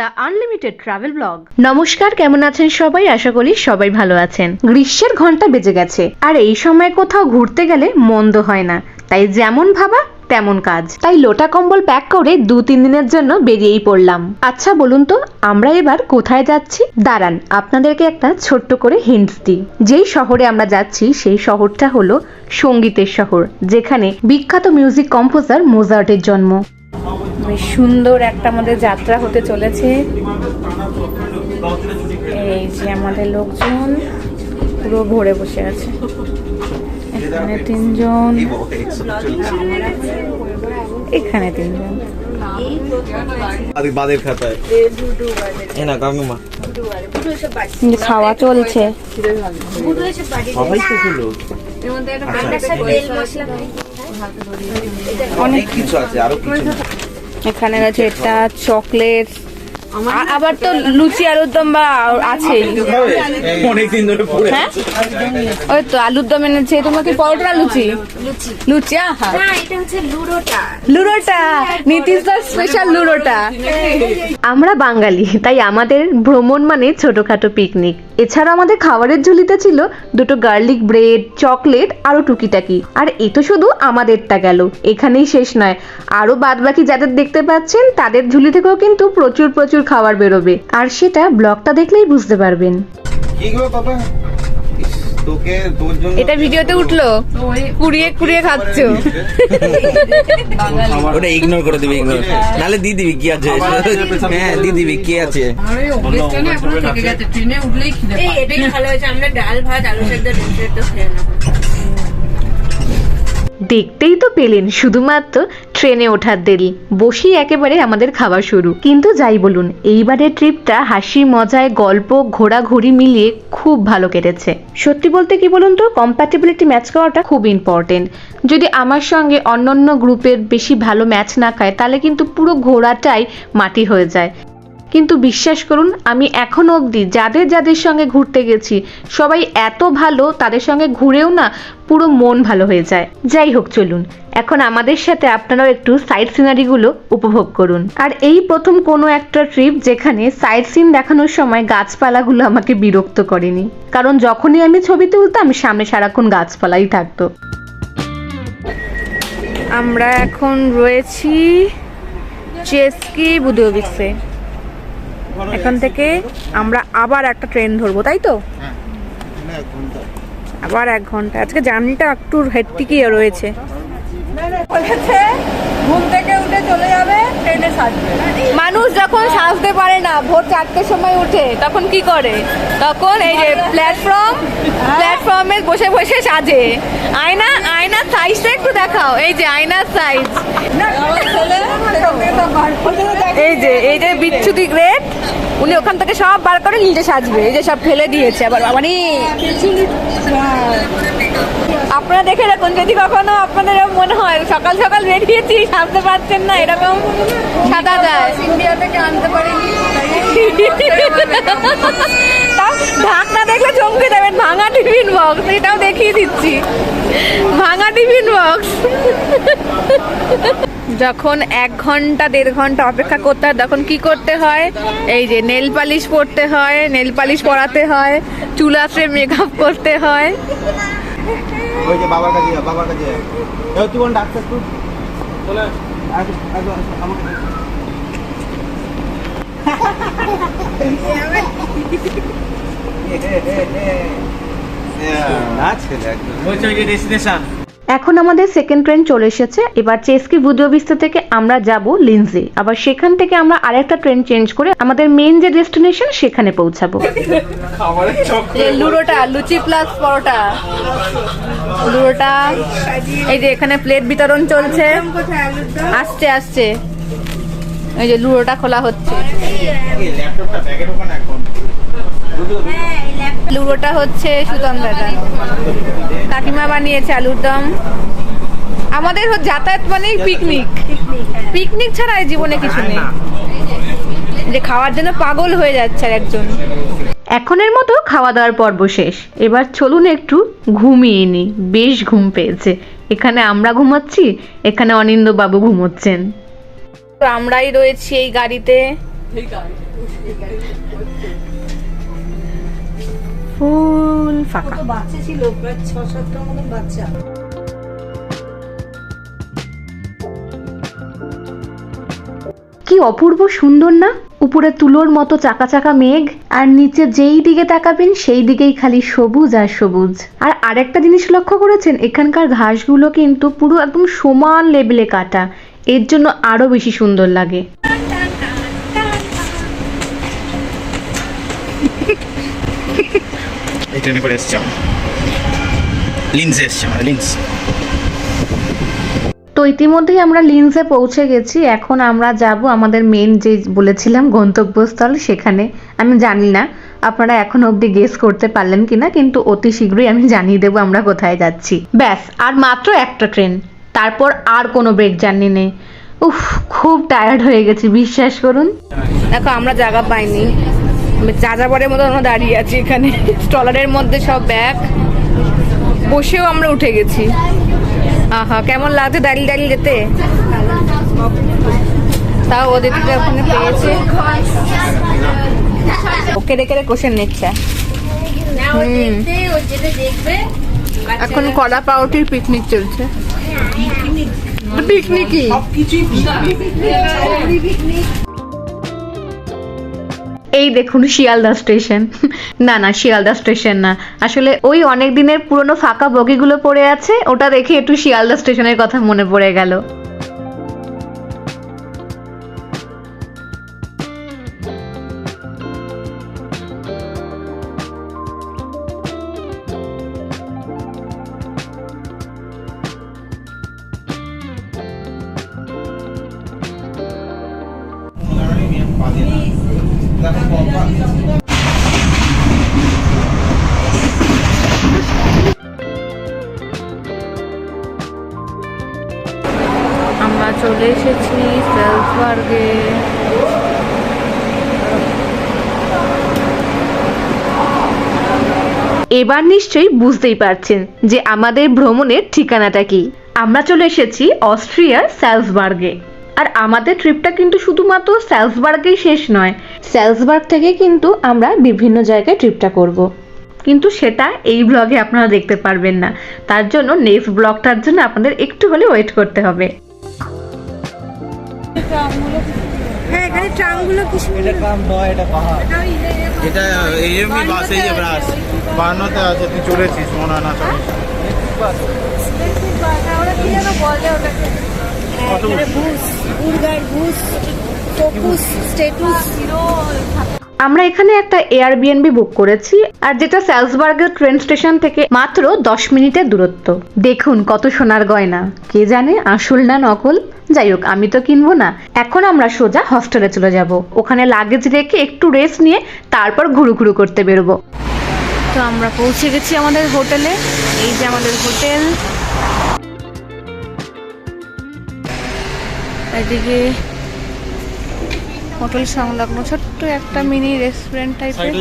The unlimited travel blog. নমস্কার, কেমন আছেন সবাই? আশা করি সবাই ভালো আছেন। গ্রীষ্মের ঘন্টা বেজে গেছে, আর এই সময় কোথাও ঘুরতে গেলে মন্দ হয় না। তাই যেমন ভাবা তেমন কাজ। তাই লোটা কম্বল প্যাক করে 2-3 দিনের জন্য বেরিয়েই পড়লাম। আচ্ছা বলুন তো, আমরা এবার কোথায় যাচ্ছি? দাঁড়ান, আপনাদেরকে একটা ছোট্ট করে হিন্টস দিই। যেই শহরে আমরা যাচ্ছি সেই শহরটা হলো সঙ্গীতের শহর, যেখানে বিখ্যাত মিউজিক কম্পোজার মোজার্টের জন্ম। বেশ সুন্দর একটা আমাদের যাত্রা হতে চলেছে। এই যে আমাদের লোকজন পুরো ভরে বসে আছে। এখানে 3 জন, এখানে 3 জন। খাওয়া চলছে। অনেক কিছু আছে, আরো কিছু এখানে আছে। এটা চকলেট, আবার তো লুচি আলুর দম বা আছে অনেকদিন ধরে। হ্যাঁ, ওই তো আলুর দম এনেছে। তোমার কি পরোটা না লুচি? লুচি। এটা হচ্ছে লুরোটা, নীতিশদার স্পেশাল লুরোটা। আমরা বাঙালি, তাই আমাদের ভ্রমণ মানে ছোটখাটো পিকনিক। এছাড়া আমাদের খাবারের ঝুলিতে ছিল 2টো গার্লিক ব্রেড, চকলেট, আরো টুকিটাকি। আর এ তো শুধু আমাদেরটা গেল, এখানেই শেষ নয়। আরো বাদ বাকি যাদের দেখতে পাচ্ছেন তাদের ঝুলি থেকেও কিন্তু প্রচুর প্রচুর খাবার বেরোবে, আর সেটা ব্লগটা দেখলেই বুঝতে পারবেন। এটা ভিডিওতে উঠলো, কুড়িয়ে কুড়িয়ে খাচ্ছ। ওটা ইগনোর করে দিবি, ইগনোর নালে দিয়ে দিবি কি আছে। হ্যাঁ দিয়ে দিবি কি আছে। দেখতেই তো পেলেন, শুধুমাত্র ট্রেনে ওঠার দেরি, বসেই একেবারে আমাদের খাওয়া শুরু। কিন্তু যাই বলুন, এইবারের ট্রিপটা হাসি মজায় গল্প ঘোরাঘুরি মিলিয়ে খুব ভালো কেটেছে। সত্যি বলতে কি বলুন তো, কম্প্যাটিবিলিটি ম্যাচ করাটা খুব ইম্পর্টেন্ট। যদি আমার সঙ্গে অন্যান্য গ্রুপের বেশি ভালো ম্যাচ না খায়, তাহলে কিন্তু পুরো ঘোরাটাই মাটি হয়ে যায়। কিন্তু বিশ্বাস করুন, আমি এখনো অবধি যাদের যাদের সঙ্গে ঘুরতে গেছি সবাই এত ভালো, তাদের সঙ্গে ঘুরেও না পুরো মন ভালো হয়ে যায়। যাই হোক, চলুন এখন আমাদের সাথে আপনারাও একটু সাইড সিনারিগুলো উপভোগ করুন। আর এই প্রথম কোনো একটা ট্রিপ যেখানে সাইড সিন দেখানোর সময় গাছপালাগুলো আমাকে বিরক্ত করেনি, কারণ যখনই আমি ছবি তুলতাম সামনে সারাক্ষণ গাছপালাই থাকতো। আমরা এখন রয়েছি চেস্কি বুদোভিক্সে। এখান থেকে আমরা আবার একটা ট্রেন ধরবো, তাই তো? আবার 1 ঘন্টা। আজকে জার্নিটা একটু হেক্টিকই রয়েছে। ঘুম থেকে উঠে চলে যাবে ট্রেনে সাজবে। মানুষ যখন সাজতে পারে না, ভোর 4টের সময় উঠে, তখন কি করে? তখন এই যে প্ল্যাটফর্মে বসে বসে সাজে। আয়নার সাইজটা একটু দেখাও। এই যে আয়নার সাইজ। এই যে বিচ্ছুতি গ্রেট, উনি ওখান থেকে সব বার করে নিজে সাজবে। এই যে সব ফেলে দিয়েছে আবার। মানে আপনারা দেখে রাখুন, যদি কখনো আপনাদের মনে হয় সকাল সকাল বেরিয়েছি সাজতে পারছেন না, এরকম সাদা যায়। ইন্ডিয়া থেকে আনতে পারিনি, ঢাকনা দেখলে চমকে যাবেন। ভাঙা টিফিন বক্স, এটাও দেখিয়ে দিচ্ছি। ভাঙা টিফিন বক্স। যখন 1 ঘন্টা 1.5 ঘন্টা অপেক্ষা করতে হয়, তখন কি করতে হয়? এই যে নেল পালিশ পরতে হয়, নেল পালিশ পরাতে হয়, চুল আসে মেকআপ করতে হয়। ওই যে বাবার কাছে তুই কোন ডাক্তার তুই চলে আমাকে এখন আমাদের সেকেন্ড ট্রেন চলে এসেছে। এবার চেস্কি বুদোভিস্তা থেকে আমরা যাব লিনজে। আবার সেখান থেকে আমরা আরেকটা ট্রেন চেঞ্জ করে আমাদের মেইন যে ডেস্টিনেশন সেখানে পৌঁছাবো। লুরোটা, লুচি প্লাস পরোটা, লুরোটা। এই যে এখানে প্লেট বিতরণ চলছে, আসছে। এই যে লুরোটা খোলা হচ্ছে। লুরোটা হচ্ছে সুতম দাদা, কাকিমা বানিয়েছে আলুর দম। আমাদের যাতায়াত মানে পিকনিক ছাড়া জীবনে কিছু নেই। যে খাওয়ার জন্য পাগল হয়ে যাচ্ছে একজন। এখনের মতো খাওয়া দাওয়ার পর্ব শেষ। এবার চলুন একটু ঘুমিয়ে নিই, বেশ ঘুম পেয়েছে। এখানে আমরা ঘুমাচ্ছি, এখানে অনিন্দ বাবু ঘুমোচ্ছেন। আমরাই রয়েছি এই গাড়িতে, ফুল ফাঁকা। বাচ্চা ছিল প্রায় 6-7টার মতো বাচ্চা। কি অপূর্ব সুন্দর না, উপরে তুলোর মতো চাকা চাকা মেঘ, আর নিচে যেই দিকে তাকাবেন সেই দিকেই খালি সবুজ আর সবুজ। আর আরেকটা জিনিস লক্ষ্য করেছেন, এখানকার ঘাসগুলো কিন্তু পুরো একদম সমান লেভেলে কাটা, এর জন্য আরো বেশি সুন্দর লাগে। তো ইতিমধ্যেই আমরা লিন্সে পৌঁছে গেছি। এখন আমরা যাব আমাদের মেন যে বলেছিলাম গন্তব্যস্থল সেখানে। আমি জানি না আপনারা এখনো অবধি গেস করতে পারলেন কিনা, কিন্তু অতি শীঘ্রই আমি জানিয়ে দেবো আমরা কোথায় যাচ্ছি। ব্যাস, আর মাত্র একটা ট্রেন, তারপর আর কোনো ব্রেক জার্নি নেই। উফ, খুব টায়ার্ড হয়ে গেছি, বিশ্বাস করুন। দেখো আমরা জায়গা পাইনি, যাযাবরের মতো আমরা দাঁড়িয়ে আছি এখানে। স্টলারের মধ্যে সব ব্যাগ, বসেও আমরা উঠে গেছি। আহা, কেমন লাগছে দাঁড়িয়ে দাঁড়িয়ে যেতে। তাও ওদের দিকে ওখানে পেয়েছে, ওকে রেখে কোশ্চেন নিচ্ছে। এখন কলা পাউটির পিকনিক চলছে। পিকনিকই এই দেখুন শিয়ালদা স্টেশন। না না, শিয়ালদা স্টেশন না, আসলে ওই অনেক দিনের পুরনো ফাঁকা বগিগুলো পড়ে আছে, ওটা দেখে একটু শিয়ালদা স্টেশনের কথা মনে পড়ে গেল। আমরা চলে এসেছি সালজবার্গে। এবার নিশ্চয়ই বুঝতেই পারছেন যে আমাদের ভ্রমণের ঠিকানাটা কি। আমরা চলে এসেছি অস্ট্রিয়ার সালজবার্গে। আর আমাদের ট্রিপটা কিন্তু শুধুমাত্র সালজবার্গেই শেষ নয়, সালজবার্গ থেকে কিন্তু আমরা বিভিন্ন জায়গায় ট্রিপটা করব, কিন্তু সেটা এই ব্লগে আপনারা দেখতে পারবেন না। তার জন্য নেক্সট ব্লগটার জন্য আপনাদের একটু হলে ওয়েট করতে হবে। হ্যাঁ, এখানে ট্রামগুলো কি সুন্দর। এটা ট্রাম নয়, এটা পাহাড়। এটা এমনি বাস, এই যে বাস বানাতে আছে, তুই চলেছিস মনে হয় না চলেছিস। ওরা কি যেন বলে ওটাকে, বুস, বুর্গার বুস, ফোকাস, স্ট্যাটাস। আমরা এখানে একটা এয়ারবিএনবি বুক করেছি, আর যেটা সালজবার্গের ট্রেন স্টেশন থেকে মাত্র 10 মিনিটের দূরত্ব। দেখুন কত সোনার গয়না, কে জানে আসল না নকল। যাই হোক, আমি তো কিনবো না। এখন আমরা সোজা হস্টেলে চলে যাব, ওখানে লাগেজ রেখে একটু রেস্ট নিয়ে তারপর ঘুরু ঘুরু করতে বেরোবো। তো আমরা পৌঁছে গেছি আমাদের হোটেলে। এই যে আমাদের হোটেল, এদিকে হোটেল সংলগ্ন ছোট্ট একটা মিনি রেস্টুরেন্ট টাইপের।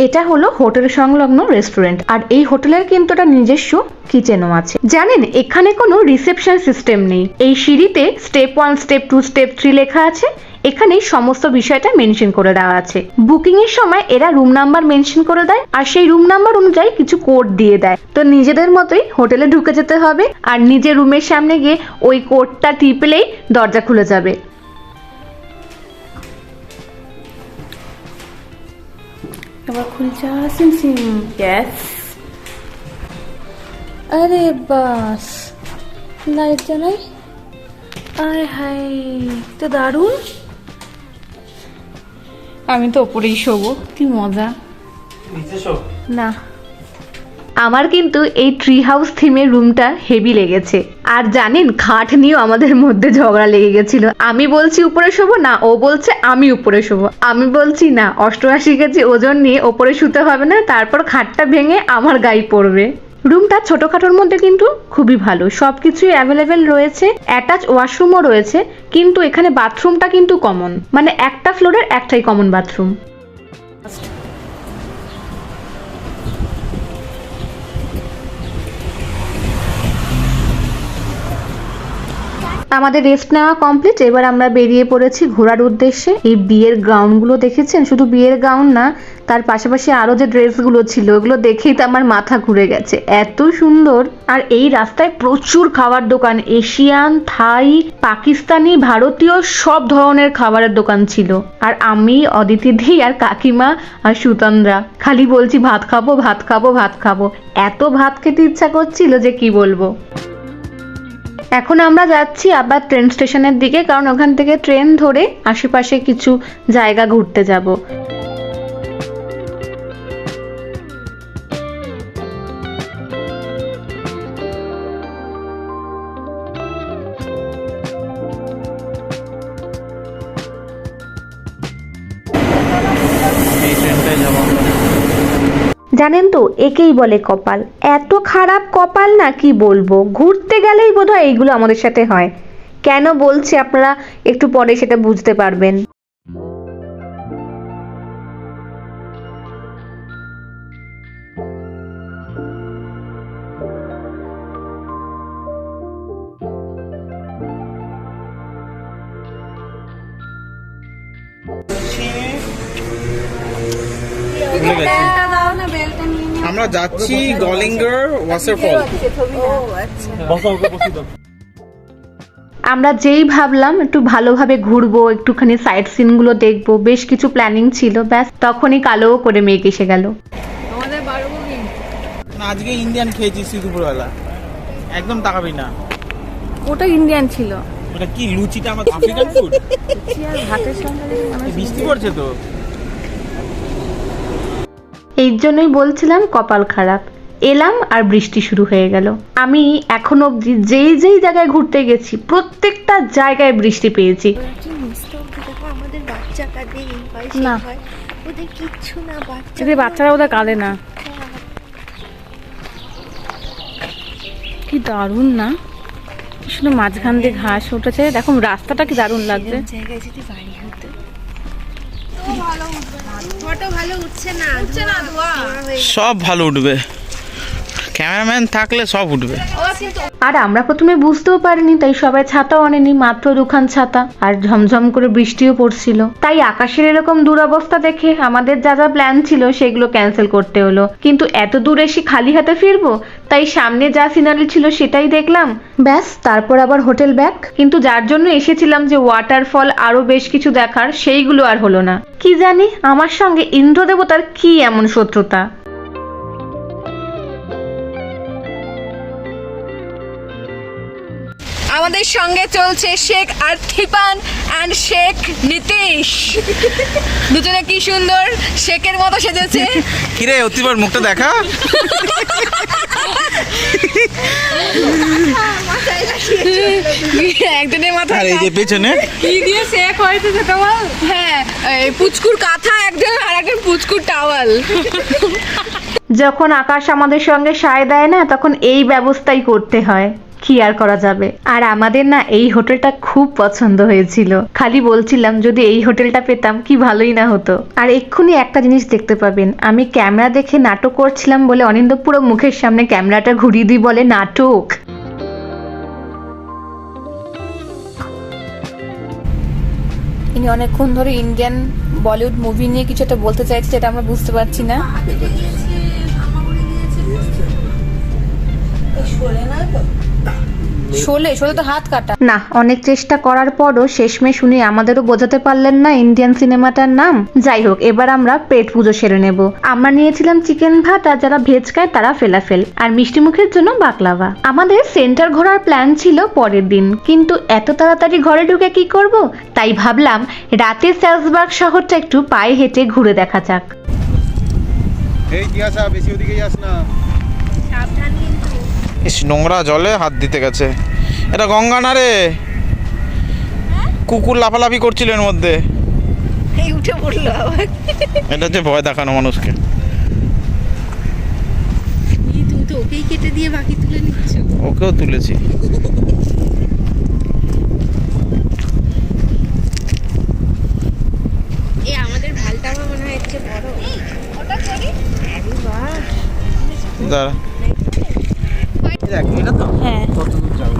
এটা হলো হোটেল সংলগ্ন রেস্টুরেন্ট, আর এই হোটেলের কিন্তু একটা নিজস্ব কিচেনও আছে। জানেন এখানে কোনো রিসেপশন সিস্টেম নেই। এই সিঁড়িতে স্টেপ 1, স্টেপ 2, স্টেপ 3 লেখা আছে। এখানে সমস্ত বিষয়টা মেনশন করে দেওয়া আছে। বুকিং এর সময় এরা রুম নাম্বার মেনশন করে দেয়, আর সেই রুম নাম্বার অনুযায়ী কিছু কোড দিয়ে দেয়। তো নিজেদের মতোই হোটেলে ঢুকে যেতে হবে, আর নিজের রুমের সামনে গিয়ে ওই কোডটা টিপলেই দরজা খুলে যাবে। এবার খুলছে সিম সিম গ্যাস। আরে বাস, লাইট জ্বালাই। আয় হাই, তো দারুণ। আমি তো ওপরেই শোবো, কি মজা। না, আমার কিন্তু এই ট্রি হাউস থিমের রুমটা হেভি লেগেছে। আর জানেন খাট নিয়েও আমাদের মধ্যে ঝগড়া লেগে গেছিল। আমি বলছি উপরে শোবো না, ও বলছে আমি উপরে শোবো। আমি বলছি না, 88 কেজি ওজন নিয়ে ওপরে শুতে হবে না, তারপর খাটটা ভেঙে আমার গায়ে পড়বে। রুমটা ছোটখাটোর মধ্যে কিন্তু খুবই ভালো, সবকিছুই অ্যাভেলেবেল রয়েছে। অ্যাটাচ ওয়াশরুমও রয়েছে, কিন্তু এখানে বাথরুমটা কিন্তু কমন, মানে একটা ফ্লোরের একটাই কমন বাথরুম। আমাদের রেস্ট নেওয়া কমপ্লিট, এবার আমরা বেরিয়ে পড়েছি ঘোরার উদ্দেশ্যে। এই বিয়ের গাউনগুলো দেখেছেন? শুধু বিয়ের গাউন না, তার পাশাপাশি আরো যে ড্রেসগুলো ছিল ওগুলো দেখেই তো আমার মাথা ঘুরে গেছে, এত সুন্দর। আর এই রাস্তায় প্রচুর খাবার দোকান, এশিয়ান, থাই, পাকিস্তানি, ভারতীয় সব ধরনের খাবারের দোকান ছিল। আর আমি, অদিতিদি আর কাকিমা আর সুতন্দ্রা খালি বলছি ভাত খাবো ভাত খাবো ভাত খাবো, এত ভাত খেতে ইচ্ছা করছিল যে কি বলবো। এখন আমরা যাচ্ছি আবার ট্রেন স্টেশনের দিকে, কারণ ওখান থেকে ট্রেন ধরে আশেপাশে কিছু জায়গা ঘুরতে যাব। এই ট্রেনটায় যাবো আমরা। জানেন তো, একেই বলে কপাল। এত খারাপ কপাল না কি বলবো, ঘুরতে গেলেই বোধহয় এইগুলো আমাদের সাথে হয়। কেন বলছি আপনারা একটু পরে সেটা বুঝতে পারবেন। ভুলে গেছি। বেলটা দাও না, বেলটা নিয়ে নিও। আমরা যাচ্ছি গলিঙ্গার ওয়াটারফল। ও আচ্ছা। আমরা যেই ভাবলাম একটু ভালোভাবে ঘুরবো, একটুখানি সাইট সিনগুলো দেখবো, বেশ কিছু প্ল্যানিং ছিল, ব্যাস তখনই কালো করে মেঘ এসে গেল। আমাদের বারবো কি? না, আজকে ইন্ডিয়ান খেয়েছি দুপুরবেলা, একদম তাকাবি না। ওটা ইন্ডিয়ান ছিল। ওটা কি লুচিটা আমার আফ্রিকান ফুড? আর ভাতের সঙ্গে বৃষ্টি পড়ছে তো। এই জন্যই বলছিলাম কপাল খারাপ, এলাম আর বৃষ্টি শুরু হয়ে গেল। আমি এখন অবধি যেই যেই জায়গায় ঘুরতে গেছি প্রত্যেকটা জায়গায় বৃষ্টি পেয়েছি। আমাদের বাচ্চা কাঁদে, না। ওদের কিচ্ছু না, এদের বাচ্চারা ওদের কাঁদে না। কি দারুণ না, শুধু মাঝখান দিয়ে ঘাস উঠেছে, দেখো রাস্তাটা কি দারুণ লাগছে। জায়গায় যদি বাড়ি হতো। ফটো ভালো উঠছে না, উঠছে না, ধোয়া হয়ে সব ভালো উঠবে, ক্যামেরাম্যান থাকলে সব উঠবে। আর আমরা প্রথমে বুঝতেও পারিনি, তাই সবাই ছাতাও আনেনি, মাত্র দুখান ছাতা, আর ঝমঝম করে বৃষ্টিও পড়ছিল। তাই আকাশের এরকম দুরবস্থা দেখে আমাদের যা যা প্ল্যান ছিল সেগুলো ক্যান্সেল করতে হলো। কিন্তু এত দূর এসে খালি হাতে ফিরবো, তাই সামনে যা সিনারি ছিল সেটাই দেখলাম, ব্যাস তারপর আবার হোটেল ব্যাক। কিন্তু যার জন্য এসেছিলাম যে ওয়াটারফল আরো বেশ কিছু দেখার, সেইগুলো আর হলো না। কি জানি আমার সঙ্গে ইন্দ্রদেবতার কি এমন শত্রুতা। আমাদের সঙ্গে চলছে শেখ আর্থিপান অ্যান্ড শেখ নীতিশ। দুজনে কি সুন্দর শেখের মতো সেজেছে। কিরে অতিবার মুখটা দেখা। একজনের মাথা আর এই যে পেছনে কি দিয়ে শেখ হয়েছে তোমার? হ্যাঁ, এই পুচকুর কাঁথা একজন, আর একজন পুচকুর টাওয়াল। যখন আকাশ আমাদের সঙ্গে সায় দেয় না, তখন এই ব্যবস্থাই করতে হয়, কি আর করা যাবে। আর আমাদের না এই হোটেলটা খুব পছন্দ হয়েছিল, খালি বলছিলাম যদি এই হোটেলটা পেতাম কি ভালোই না হতো। আর এক্ষুনি একটা জিনিস দেখতে পাবেন, আমি ক্যামেরা দেখে নাটক করছিলাম বলে অনিন্দ্য পুরো মুখের সামনে ক্যামেরাটা ঘুরিয়ে দিয়ে বলে নাটক। ইনি অনেকক্ষণ ধরে ইন্ডিয়ান বলিউড মুভি নিয়ে কিছু একটা বলতে চাইছে, যেটা আমরা বুঝতে পারছি না। শোলে তো হাত কাটা। না, অনেক চেষ্টা করার পরও শেষমেশ উনি আমাদেরও বোঝাতে পারলেন না ইন্ডিয়ান সিনেমাটার নাম। যাই হোক, এবার আমরা পেট পুজো সেরে নেব। আমরা নিয়েছিলাম চিকেন ভাত, আর যারা ভেজ খায় তারা ফেলাফেল, আর মিষ্টি মুখের জন্য বাকলাভা। আমাদের সেন্টার ঘোরার প্ল্যান ছিল পরের দিন, কিন্তু এত তাড়াতাড়ি ঘরে ঢুকে কি করব, তাই ভাবলাম রাতে সালজবার্গ শহরটা একটু পায়ে হেঁটে ঘুরে দেখা যাক। এই কি আসা, বেশি ওদিকে যাস না। সাবধান কিন্তু। ইস, নোংরা জলে হাত দিতে গেছে। এটা গঙ্গা না রে, কুকুর লাফালাফি করছিল এর মধ্যে। এই উঠে পড়লো আবার। এটা হচ্ছে ভয় দেখানো মানুষকে। তুমি তো ওকেই কেটে দিয়ে বাকি তুলে নিচ্ছ। ওকেও তুলেছি। এই আমাদের ভালটা আমার মনে হয় একটু বড়। ওটা করি। আরে বাহ। দাঁড়া, দেখ এটা তো হ্যাঁ, কত দূর যাবে।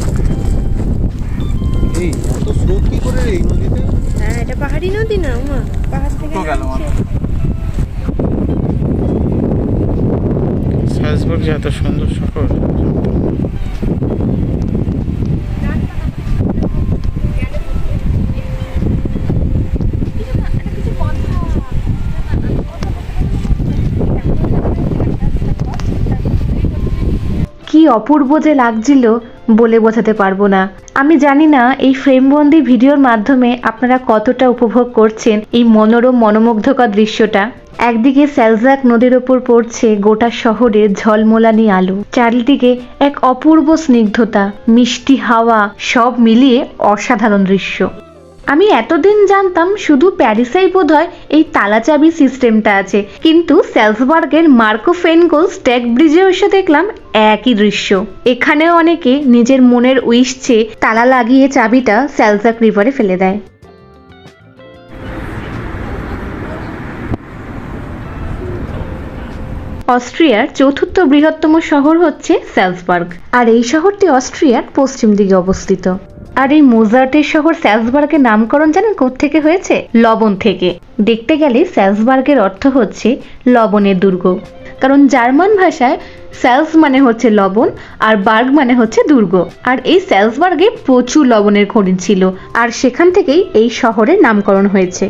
এই এত স্রোত কি করে রে এই নদীতে? হ্যাঁ, এটা পাহাড়ি নদী না, উমা পাহাড় থেকে নামছে। সালজবার্গ যে এত সুন্দর শহর। কি অপূর্ব যে লাগছিল বলে বোঝাতে পারবো না। আমি জানি না এই ফ্রেমবন্দি ভিডিওর মাধ্যমে আপনারা কতটা উপভোগ করছেন এই মনোরম মনোমুগ্ধকর দৃশ্যটা। একদিকে সালজাক নদীর ওপর পড়ছে গোটা শহরের ঝলমলানি আলো, চারিদিকে এক অপূর্ব স্নিগ্ধতা, মিষ্টি হাওয়া, সব মিলিয়ে অসাধারণ দৃশ্য। আমি এতদিন জানতাম শুধু প্যারিসেই বোধহয় এই তালাচাবি সিস্টেমটা আছে, কিন্তু সালজবার্গের মার্কো ফেনগোল স্ট্যাগ ব্রিজেও এসে দেখলাম একই দৃশ্য। এখানেও অনেকে নিজের মনের উইশ চেয়ে তালা লাগিয়ে চাবিটা সালজাক রিভারে ফেলে দেয়। অস্ট্রিয়ার চতুর্থ বৃহত্তম শহর হচ্ছে সালজবার্গ, আর এই শহরটি অস্ট্রিয়ার পশ্চিম দিকে অবস্থিত। আর এই মোজার্টের শহর সালজবার্গের নামকরণ জানেন কোত্থেকে হয়েছে? লবণ থেকে। দেখতে গেলে সালজবার্গের অর্থ হচ্ছে লবণের দুর্গ, কারণ জার্মান ভাষায় সালজ মানে হচ্ছে লবণ আর বার্গ মানে হচ্ছে দুর্গ। আর এই সালজবার্গে প্রচুর লবণের খনি ছিল, আর সেখান থেকেই এই শহরের নামকরণ হয়েছে।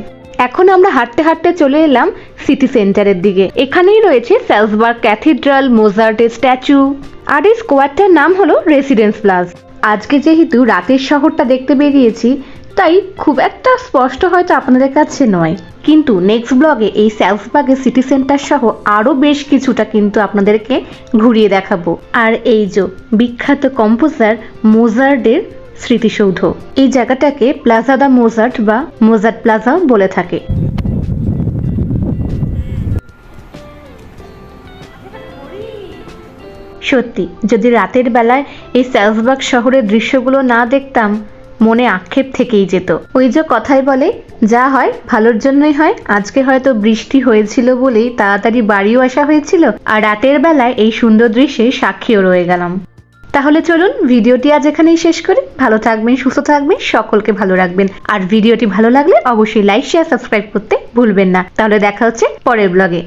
এখন আমরা হাঁটতে হাঁটতে চলে এলাম সিটি সেন্টারের দিকে। এখানেই রয়েছে সালজবার্গ ক্যাথিড্রাল, মোজার্টের স্ট্যাচু, আর এই স্কোয়ারটার নাম হলো রেসিডেন্স প্লাস। আজকে যেহেতু রাতের শহরটা দেখতে বেরিয়েছি, তাই খুব একটা স্পষ্ট হয়তো আপনাদের কাছে নয়, কিন্তু নেক্সট ব্লগে এই সালজবার্গের সিটি সেন্টার সহ আরো বেশ কিছুটা কিন্তু আপনাদেরকে ঘুরিয়ে দেখাবো। আর এই যে বিখ্যাত কম্পোজার মোজার্টের স্মৃতিসৌধ, এই জায়গাটাকে প্লাজা দা মোজার্ট বা মোজার্ট প্লাজা বলে থাকে। সত্যি যদি রাতের বেলায় এই সালজবার্গ শহরের দৃশ্যগুলো না দেখতাম, মনে আক্ষেপ থেকেই যেত। ওই যে কথাই বলে, যা হয় ভালোর জন্যই হয়। আজকে হয়তো বৃষ্টি হয়েছিল বলেই তাড়াতাড়ি বাড়িও আসা হয়েছিল, আর রাতের বেলায় এই সুন্দর দৃশ্যে সাক্ষীও রয়ে গেলাম। তাহলে চলুন ভিডিওটি আজ এখানেই শেষ করি। ভালো থাকবেন, সুস্থ থাকবেন, সকলকে ভালো রাখবেন। আর ভিডিওটি ভালো লাগলে অবশ্যই লাইক, শেয়ার, সাবস্ক্রাইব করতে ভুলবেন না। তাহলে দেখা হচ্ছে পরের ব্লগে।